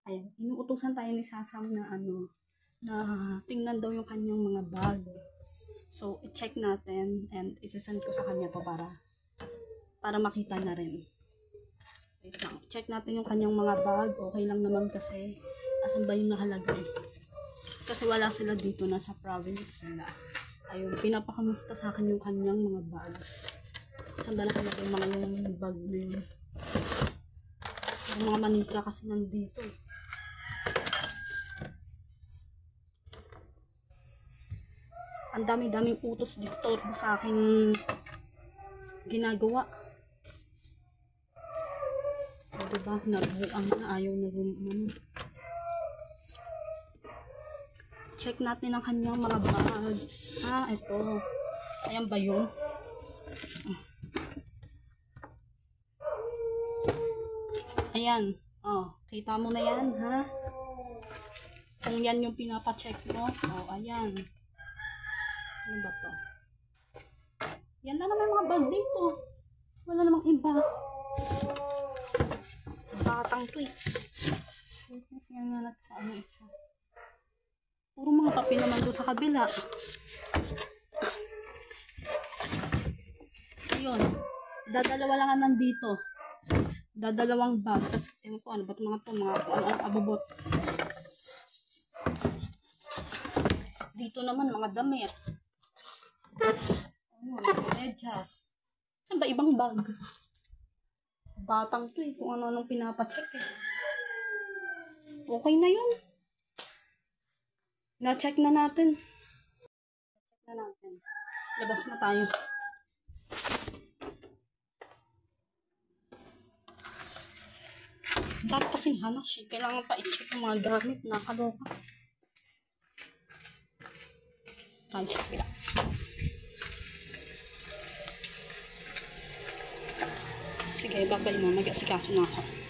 Ayan, inuutusan tayo ni Sasam na na tingnan daw yung kanyang mga bag. So, i-check natin and isisend ko sa kanya to para makita na rin. Wait lang. Check natin yung kanyang mga bag. Okay lang naman kasi asan ba yung nakalagay? Kasi wala sila dito, nasa province sila. Ayun, pinapakamusta sa akin yung kanyang mga bags. Saan ba nakalagay yung bag na yun? Yung mga manika kasi nandito. Ang dami-daming utos disturbo sa aking ginagawa. O diba, nabuang na ayaw na check natin ang kanyang mga bags. Ito. Ayan ba yun? Ayan. Kita mo na yan, ha? Kung yan yung pinapacheck mo. Ayan. Ano ba to? Yan na naman mga bag dito. Wala namang iba. Batang to eh. Yan nga natin sa isa. Puro mga papel naman doon sa kabila. Ayun. Dadalawa lang naman dito. Dadalawang bag. Tapos, ewan ko, ano ba ito mga abobot. Dito naman, mga damit. Medyas. Saan ba ibang bag? Batang to eh. Kung ano-anong pinapacheck eh. Okay na yun. Na-check na natin. Labas na tayo. Dapat kasing hanas eh. Kailangan pa i-check yung mga gamit. Nakaloka. Tayo sa pila. Sige, babay mo. Mag-asikaso na ako.